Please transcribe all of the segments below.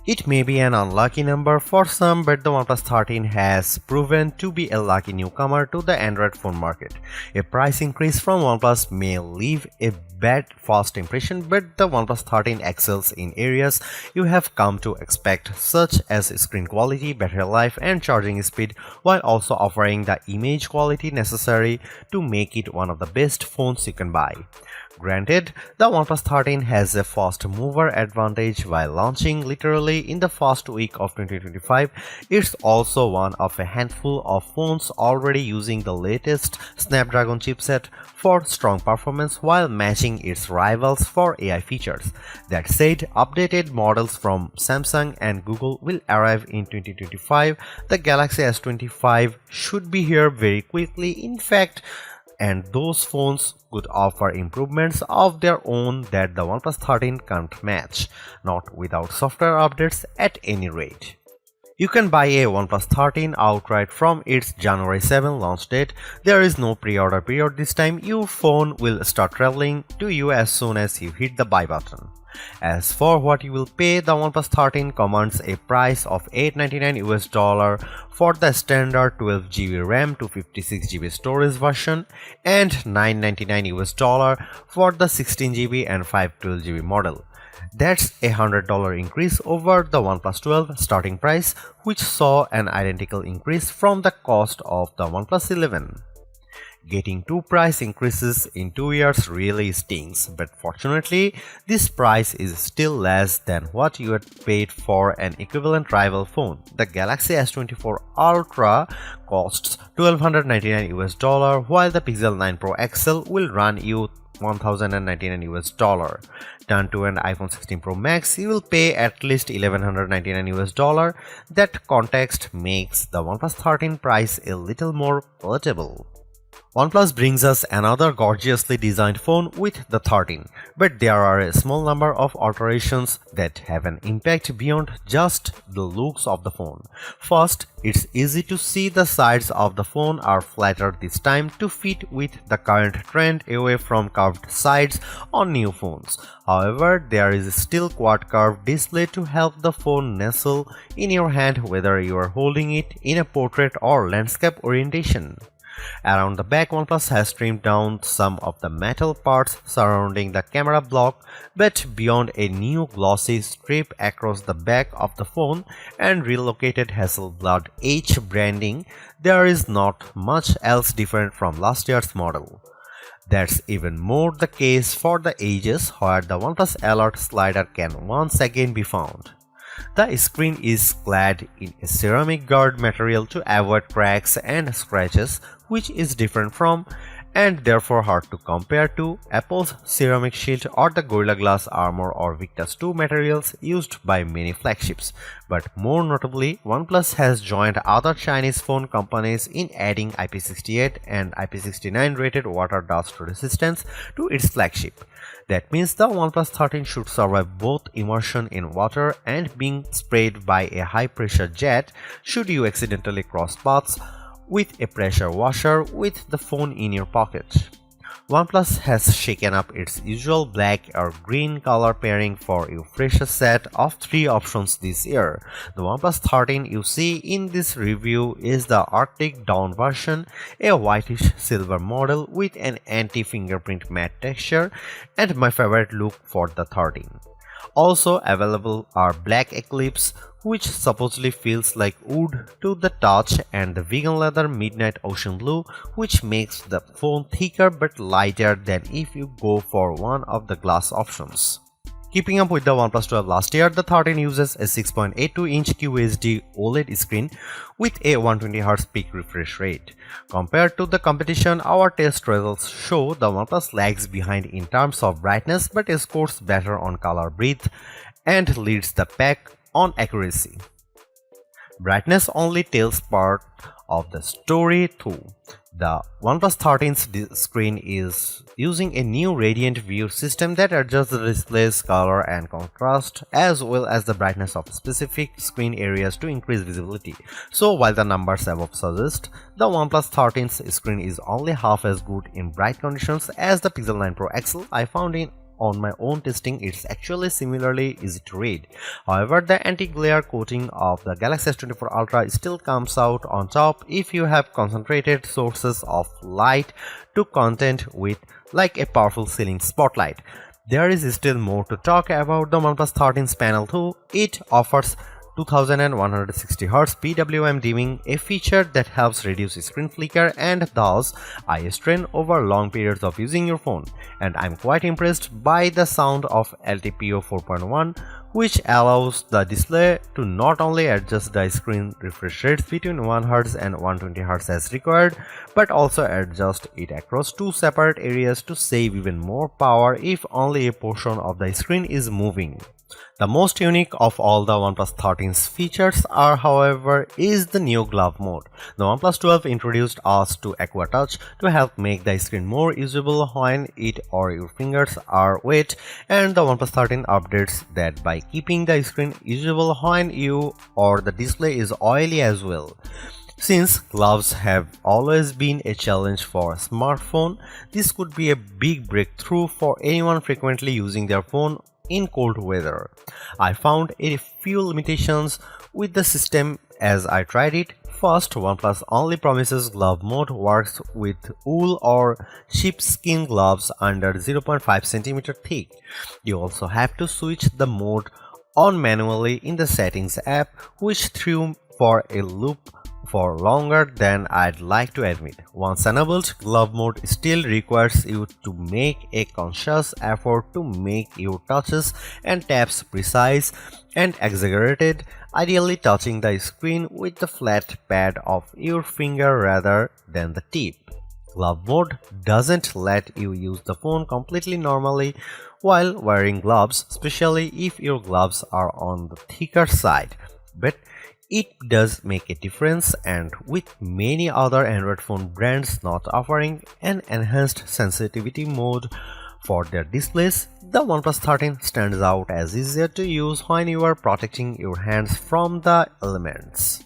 It may be an unlucky number for some, but the OnePlus 13 has proven to be a lucky newcomer to the Android phone market. A price increase from OnePlus may leave a bad first impression, but the OnePlus 13 excels in areas you have come to expect, such as screen quality, battery life, and charging speed, while also offering the image quality necessary to make it one of the best phones you can buy. Granted, the OnePlus 13 has a fast mover advantage while launching literally in the first week of 2025. It's also one of a handful of phones already using the latest Snapdragon chipset for strong performance while matching its rivals for AI features. That said, updated models from Samsung and Google will arrive in 2025. The Galaxy S25 should be here very quickly. In fact, and those phones could offer improvements of their own that the OnePlus 13 can't match, not without software updates at any rate. You can buy a OnePlus 13 outright from its January 7 launch date. There is no pre-order period this time. Your phone will start traveling to you as soon as you hit the buy button. As for what you will pay, the OnePlus 13 commands a price of $899 for the standard 12GB RAM to 56GB storage version and $999 for the 16GB and 512GB model. That's a $100 increase over the OnePlus 12 starting price, which saw an identical increase from the cost of the OnePlus 11. Getting two price increases in 2 years really stings, but fortunately, this price is still less than what you had paid for an equivalent rival phone. The Galaxy S24 Ultra costs $1,299, while the Pixel 9 Pro XL will run you $1,099. Turn to an iPhone 16 Pro Max, you will pay at least $1,199. That context makes the OnePlus 13 price a little more palatable. OnePlus brings us another gorgeously designed phone with the 13, but there are a small number of alterations that have an impact beyond just the looks of the phone. First, it's easy to see the sides of the phone are flatter this time to fit with the current trend away from curved sides on new phones. However, there is still quad curved display to help the phone nestle in your hand whether you are holding it in a portrait or landscape orientation. Around the back, OnePlus has trimmed down some of the metal parts surrounding the camera block, but beyond a new glossy strip across the back of the phone and relocated Hasselblad H branding, there is not much else different from last year's model. That's even more the case for the edges, where the OnePlus Alert slider can once again be found. The screen is clad in a ceramic guard material to avoid cracks and scratches, which is different from and therefore hard to compare to Apple's ceramic shield or the Gorilla Glass Armor or Victus 2 materials used by many flagships. But more notably, OnePlus has joined other Chinese phone companies in adding IP68 and IP69 rated water dust resistance to its flagship. That means the OnePlus 13 should survive both immersion in water and being sprayed by a high-pressure jet should you accidentally cross paths with a pressure washer with the phone in your pocket. OnePlus has shaken up its usual black or green color pairing for a fresher set of 3 options this year. The OnePlus 13 you see in this review is the Arctic Dawn version, a whitish silver model with an anti-fingerprint matte texture, and my favorite look for the 13. Also available are Black Eclipse, which supposedly feels like wood to the touch, and the vegan leather Midnight Ocean Blue, which makes the phone thicker but lighter than if you go for one of the glass options. Keeping up with the OnePlus 12 last year, the 13 uses a 6.82-inch QHD OLED screen with a 120Hz peak refresh rate. Compared to the competition, our test results show the OnePlus lags behind in terms of brightness but scores better on color breadth and leads the pack on accuracy. Brightness only tells part of the story too. The OnePlus 13's screen is using a new Radiant View system that adjusts the display's color and contrast as well as the brightness of specific screen areas to increase visibility. So while the numbers above suggest, the OnePlus 13's screen is only half as good in bright conditions as the Pixel 9 Pro XL, I found on my own testing, it's actually similarly easy to read. However, the anti-glare coating of the Galaxy S24 Ultra still comes out on top if you have concentrated sources of light to content with like a powerful ceiling spotlight. There is still more to talk about the OnePlus 13's panel too. It offers 2160Hz PWM dimming, a feature that helps reduce screen flicker and thus eye strain over long periods of using your phone. And I'm quite impressed by the sound of LTPO 4.1, which allows the display to not only adjust the screen refresh rates between 1Hz and 120Hz as required, but also adjust it across two separate areas to save even more power if only a portion of the screen is moving. The most unique of all the OnePlus 13's features are, however, is the new glove mode. The OnePlus 12 introduced us to Aqua Touch to help make the screen more usable when it or your fingers are wet, and the OnePlus 13 updates that by keeping the screen usable when you or the display is oily as well. Since gloves have always been a challenge for a smartphone, this could be a big breakthrough for anyone frequently using their phone in cold weather. I found a few limitations with the system as I tried it. First, OnePlus only promises glove mode works with wool or sheepskin gloves under 0.5 cm thick. You also have to switch the mode on manually in the settings app, which threw for a loop for longer than I'd like to admit. Once enabled, glove mode still requires you to make a conscious effort to make your touches and taps precise and exaggerated, ideally touching the screen with the flat pad of your finger rather than the tip. Glove mode doesn't let you use the phone completely normally while wearing gloves, especially if your gloves are on the thicker side. But it does make a difference, and with many other Android phone brands not offering an enhanced sensitivity mode for their displays, the OnePlus 13 stands out as easier to use when you are protecting your hands from the elements.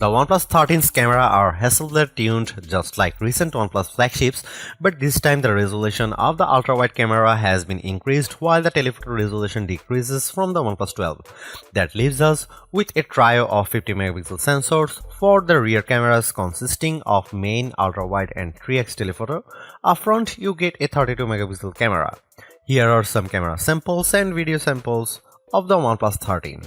The OnePlus 13's camera are Hasselblad tuned just like recent OnePlus flagships, but this time the resolution of the ultra-wide camera has been increased while the telephoto resolution decreases from the OnePlus 12. That leaves us with a trio of 50 megapixel sensors for the rear cameras consisting of main, ultra-wide and 3x telephoto. Up front you get a 32 megapixel camera. Here are some camera samples and video samples of the OnePlus 13.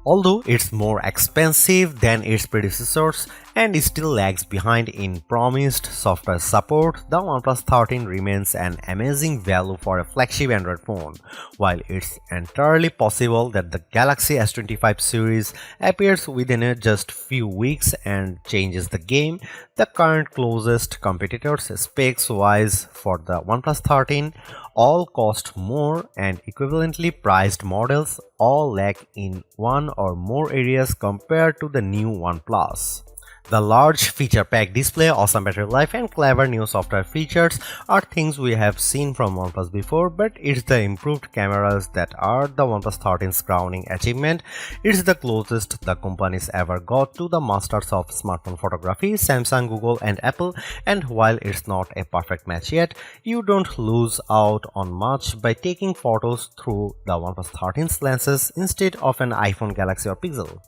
Although it's more expensive than its predecessors and still lags behind in promised software support, the OnePlus 13 remains an amazing value for a flagship Android phone. While it's entirely possible that the Galaxy S25 series appears within just few weeks and changes the game, the current closest competitors specs-wise for the OnePlus 13 all cost more, and equivalently priced models all lack in one or more areas compared to the new OnePlus. The large feature-packed display, awesome battery life, and clever new software features are things we have seen from OnePlus before, but it's the improved cameras that are the OnePlus 13's crowning achievement. It's the closest the companies ever got to the masters of smartphone photography, Samsung, Google, and Apple, and while it's not a perfect match yet, you don't lose out on much by taking photos through the OnePlus 13's lenses instead of an iPhone, Galaxy, or Pixel.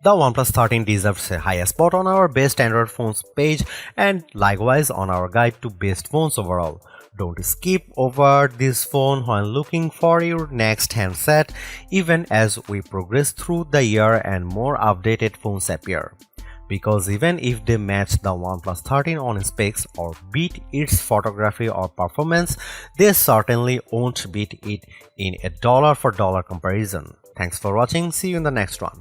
The OnePlus 13 deserves a high spot on our best Android phones page and likewise on our guide to best phones overall. Don't skip over this phone when looking for your next handset, even as we progress through the year and more updated phones appear. Because even if they match the OnePlus 13 on specs or beat its photography or performance, they certainly won't beat it in a dollar for dollar comparison. Thanks for watching, see you in the next one.